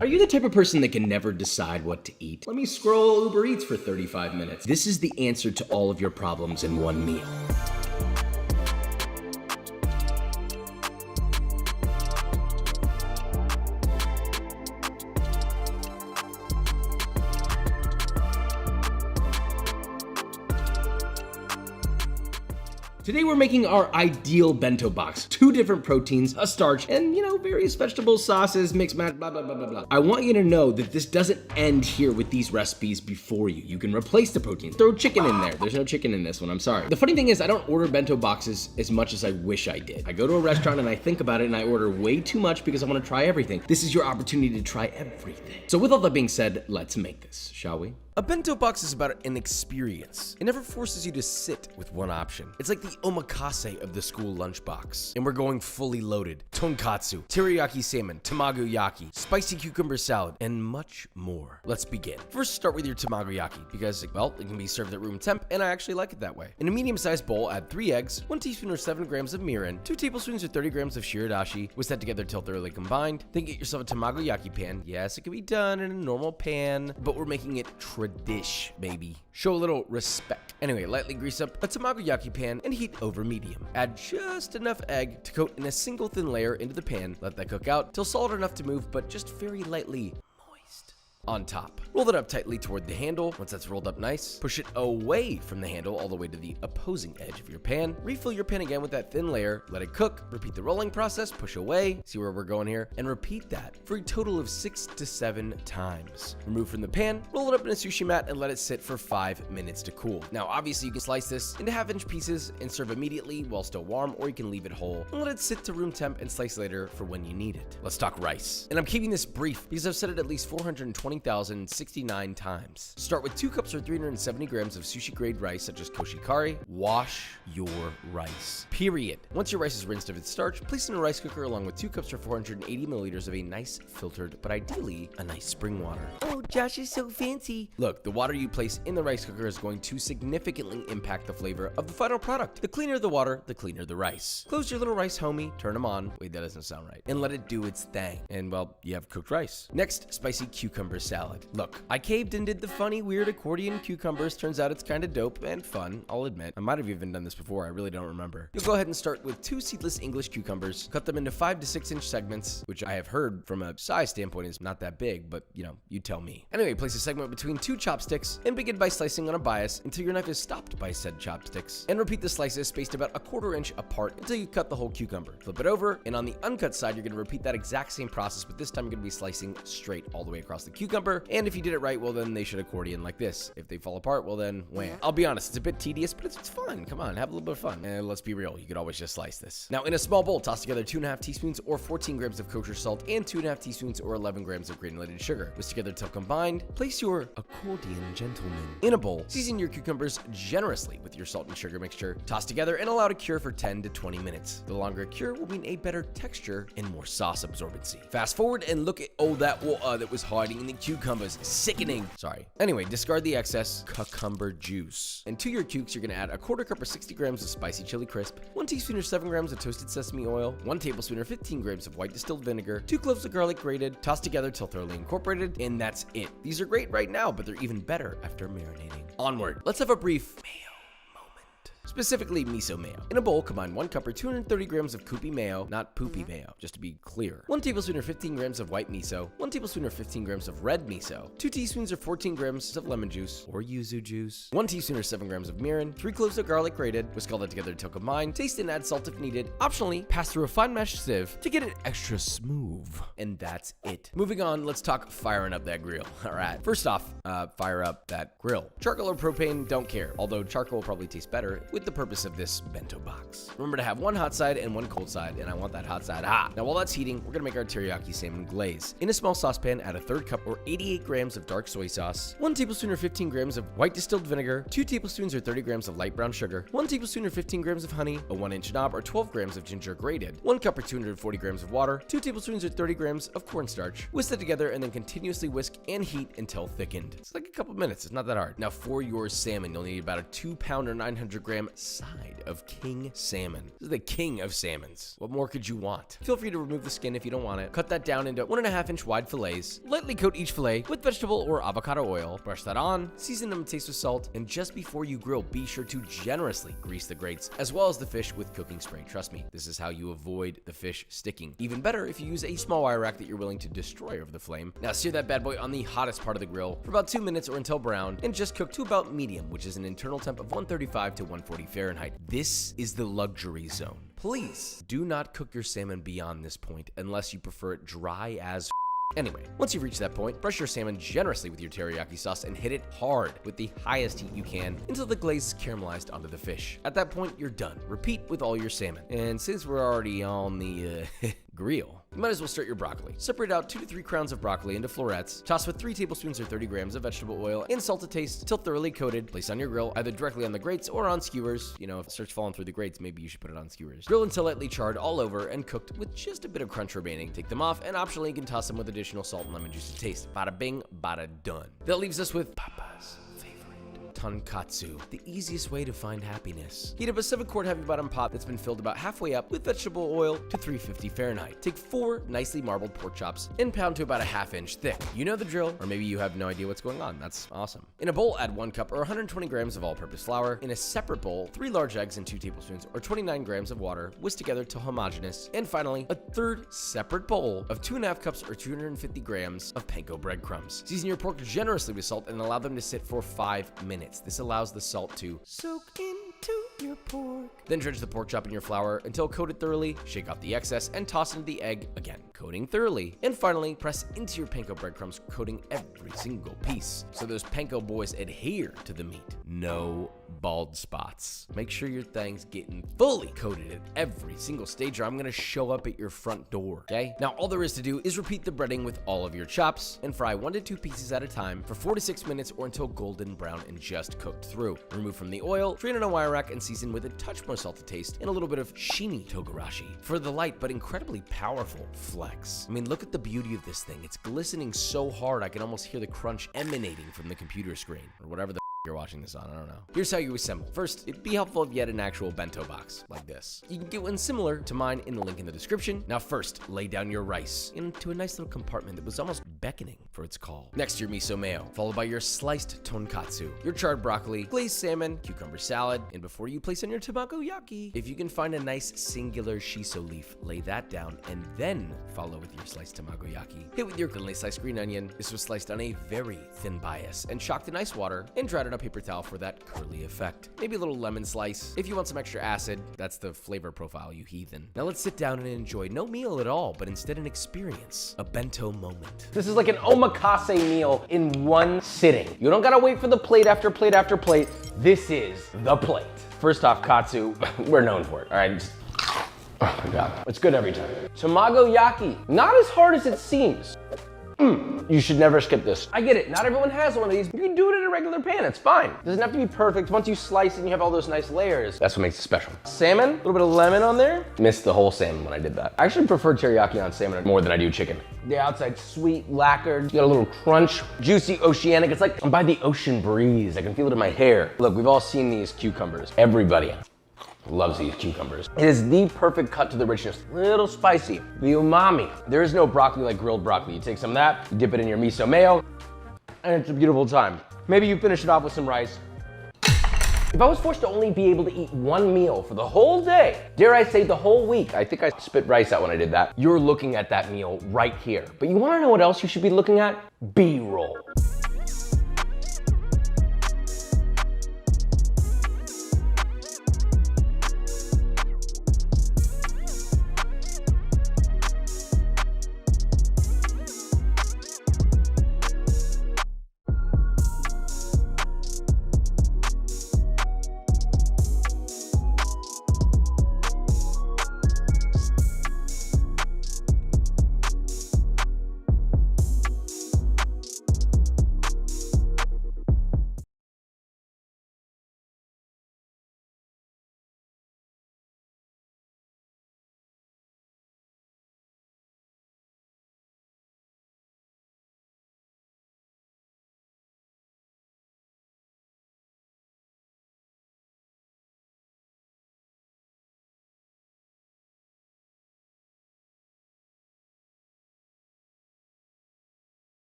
Are you the type of person that can never decide what to eat? Let me scroll Uber Eats for 35 minutes. This is the answer to all of your problems in one meal. Today we're making our ideal bento box. 2 different proteins, a starch, and various vegetables, sauces, mixed match, blah, blah, blah, blah, blah. I want you to know that this doesn't end here with these recipes before you. You can replace the protein. Throw chicken in there. There's no chicken in this one, I'm sorry. The funny thing is I don't order bento boxes as much as I wish I did. I go to a restaurant and I think about it and I order way too much because I want to try everything. This is your opportunity to try everything. So with all that being said, let's make this, shall we? A bento box is about an experience. It never forces you to sit with one option. It's like the omakase of the school lunchbox. And we're going fully loaded. Tonkatsu, teriyaki salmon, tamagoyaki, spicy cucumber salad, and much more. Let's begin. First, start with your tamagoyaki because, well, it can be served at room temp, and I actually like it that way. In a medium-sized bowl, add 3 eggs, 1 teaspoon or 7 grams of mirin, 2 tablespoons or 30 grams of shiradashi, whisk that together till thoroughly combined. Then get yourself a tamagoyaki pan. Yes, it can be done in a normal pan, but we're making it dish, baby. Show a little respect. Anyway, lightly grease up a tamagoyaki pan and heat over medium. Add just enough egg to coat in a single thin layer into the pan. Let that cook out till solid enough to move, but just very lightly moist on top. Roll it up tightly toward the handle. Once that's rolled up nice, push it away from the handle all the way to the opposing edge of your pan. Refill your pan again with that thin layer. Let it cook. Repeat the rolling process. Push away. See where we're going here? And repeat that for a total of 6 to 7 times. Remove from the pan, roll it up in a sushi mat, and let it sit for 5 minutes to cool. Now, obviously, you can slice this into half-inch pieces and serve immediately while still warm, or you can leave it whole and let it sit to room temp and slice later for when you need it. Let's talk rice. And I'm keeping this brief because I've said it at least 420,069 times. Start with 2 cups or 370 grams of sushi-grade rice, such as koshikari. Wash your rice. Period. Once your rice is rinsed of its starch, place it in a rice cooker along with 2 cups or 480 milliliters of a nice filtered, but ideally a nice spring water. Oh, Josh is so fancy. Look, the water you place in the rice cooker is going to significantly impact the flavor of the final product. The cleaner the water, the cleaner the rice. Close your little rice homie, turn them on. Wait, that doesn't sound right. And let it do its thing. And well, you have cooked rice. Next, spicy cucumber salad. Look, I caved and did the funny, weird accordion cucumbers. Turns out it's kind of dope and fun, I'll admit. I might have even done this before, I really don't remember. You'll go ahead and start with 2 seedless English cucumbers. Cut them into 5 to 6 inch segments, which I have heard from a size standpoint is not that big, but you tell me. Anyway, place a segment between 2 chopsticks and begin by slicing on a bias until your knife is stopped by said chopsticks. And repeat the slices spaced about 1/4 inch apart until you cut the whole cucumber. Flip it over, and on the uncut side, you're going to repeat that exact same process, but this time you're going to be slicing straight all the way across the cucumber. And if you did it right, well then they should accordion like this. If they fall apart, well then wham. I'll be honest, it's a bit tedious, but it's fun. Come on, have a little bit of fun. And let's be real, you could always just slice this. Now in a small bowl, toss together 2.5 teaspoons or 14 grams of kosher salt and 2.5 teaspoons or 11 grams of granulated sugar. Whisk together till combined. Place your accordion gentleman in a bowl. Season your cucumbers generously with your salt and sugar mixture. Toss together and allow to cure for 10 to 20 minutes. The longer a cure will mean a better texture and more sauce absorbency. Fast forward and look at all that water that was hiding in the cucumbers. Sickening. Sorry. Anyway, discard the excess cucumber juice. And to your cukes, you're going to add 1/4 cup or 60 grams of spicy chili crisp, 1 teaspoon or 7 grams of toasted sesame oil, 1 tablespoon or 15 grams of white distilled vinegar, 2 cloves of garlic grated, toss together till thoroughly incorporated, and that's it. These are great right now, but they're even better after marinating. Onward. Let's have a brief mayo. Specifically miso mayo. In a bowl, combine 1 cup or 230 grams of koopy mayo, not poopy mayo, just to be clear. 1 tablespoon or 15 grams of white miso, 1 tablespoon or 15 grams of red miso, 2 teaspoons or 14 grams of lemon juice or yuzu juice, 1 teaspoon or 7 grams of mirin, 3 cloves of garlic grated, whisk all that together until combined, taste and add salt if needed. Optionally, pass through a fine mesh sieve to get it extra smooth. And that's it. Moving on, let's talk firing up that grill. All right. First off, fire up that grill. Charcoal or propane, don't care. Although charcoal will probably taste better with the purpose of this bento box. Remember to have 1 hot side and 1 cold side, and I want that hot side hot. Now while that's heating, we're gonna make our teriyaki salmon glaze. In a small saucepan, add 1/3 cup or 88 grams of dark soy sauce, 1 tablespoon or 15 grams of white distilled vinegar, 2 tablespoons or 30 grams of light brown sugar, 1 tablespoon or 15 grams of honey, a 1-inch knob or 12 grams of ginger grated, 1 cup or 240 grams of water, 2 tablespoons or 30 grams of cornstarch. Whisk that together and then continuously whisk and heat until thickened. It's like a couple minutes, it's not that hard. Now for your salmon, you'll need about a 2-pound or 900 gram side of king salmon. This is the king of salmons. What more could you want? Feel free to remove the skin if you don't want it. Cut that down into 1.5-inch wide fillets. Lightly coat each fillet with vegetable or avocado oil. Brush that on, season them and taste with salt, and just before you grill, be sure to generously grease the grates, as well as the fish with cooking spray. Trust me, this is how you avoid the fish sticking. Even better if you use a small wire rack that you're willing to destroy over the flame. Now sear that bad boy on the hottest part of the grill for about 2 minutes or until brown, and just cook to about medium, which is an internal temp of 135 to 140 Fahrenheit. This is the luxury zone. Please do not cook your salmon beyond this point unless you prefer it dry as Anyway, once you've reached that point, brush your salmon generously with your teriyaki sauce and hit it hard with the highest heat you can until the glaze is caramelized onto the fish. At that point, you're done. Repeat with all your salmon. And since we're already on the grill, you might as well start your broccoli. Separate out 2 to 3 crowns of broccoli into florets. Toss with 3 tablespoons or 30 grams of vegetable oil and salt to taste till thoroughly coated. Place on your grill, either directly on the grates or on skewers. You know, if it starts falling through the grates, maybe you should put it on skewers. Grill until lightly charred all over and cooked with just a bit of crunch remaining. Take them off, and optionally you can toss them with additional salt and lemon juice to taste. Bada bing, bada done. That leaves us with Papa's tonkatsu, the easiest way to find happiness. Heat up a 7-quart heavy bottom pot that's been filled about halfway up with vegetable oil to 350 Fahrenheit. Take 4 nicely marbled pork chops and pound to about a 1/2 inch thick. You know the drill, or maybe you have no idea what's going on. That's awesome. In a bowl, add 1 cup or 120 grams of all-purpose flour. In a separate bowl, 3 large eggs and 2 tablespoons or 29 grams of water, whisk together till homogeneous. And finally, a third separate bowl of 2.5 cups or 250 grams of panko breadcrumbs. Season your pork generously with salt and allow them to sit for 5 minutes. This allows the salt to soak into your pork. Then dredge the pork chop in your flour until coated thoroughly, shake off the excess, and toss into the egg again, coating thoroughly. And finally, press into your panko breadcrumbs, coating every single piece so those panko boys adhere to the meat. No bald spots. Make sure your thing's getting fully coated at every single stage, or I'm gonna show up at your front door, okay? Now, all there is to do is repeat the breading with all of your chops and fry 1 to 2 pieces at a time for 4 to 6 minutes or until golden brown and just cooked through. Remove from the oil, drain on a wire rack, and season with a touch more salt to taste and a little bit of shini togarashi for the light but incredibly powerful flex. I mean, look at the beauty of this thing. It's glistening so hard I can almost hear the crunch emanating from the computer screen or whatever the you're watching this on, I don't know. Here's how you assemble. First, it'd be helpful if you had an actual bento box like this. You can get one similar to mine in the link in the description. Now first, lay down your rice into a nice little compartment that was almost beckoning for its call. Next, your miso mayo, followed by your sliced tonkatsu, your charred broccoli, glazed salmon, cucumber salad, and before you place on your tamagoyaki, if you can find a nice singular shiso leaf, lay that down and then follow with your sliced tamagoyaki. Hit with your thinly sliced green onion. This was sliced on a very thin bias and shocked in ice water and dried on a paper towel for that curly effect. Maybe a little lemon slice. If you want some extra acid, that's the flavor profile, you heathen. Now let's sit down and enjoy no meal at all, but instead an experience, a bento moment. This is like an omakase meal in one sitting. You don't gotta wait for the plate after plate after plate. This is the plate. First off, katsu, we're known for it, all right? Oh my God, it's good every time. Tamagoyaki, not as hard as it seems. You should never skip this. I get it, not everyone has one of these. You can do it in a regular pan, it's fine. It doesn't have to be perfect. Once you slice it and you have all those nice layers, that's what makes it special. Salmon, a little bit of lemon on there. Missed the whole salmon when I did that. I actually prefer teriyaki on salmon more than I do chicken. The outside sweet, lacquered, you got a little crunch, juicy, oceanic. It's like I'm by the ocean breeze. I can feel it in my hair. Look, we've all seen these cucumbers. Everybody loves these cucumbers. It is the perfect cut to the richness. Little spicy, the umami. There is no broccoli like grilled broccoli. You take some of that, you dip it in your miso mayo, and it's a beautiful time. Maybe you finish it off with some rice. If I was forced to only be able to eat one meal for the whole day, dare I say the whole week, I think I spit rice out when I did that, you're looking at that meal right here. But you wanna know what else you should be looking at? B-roll.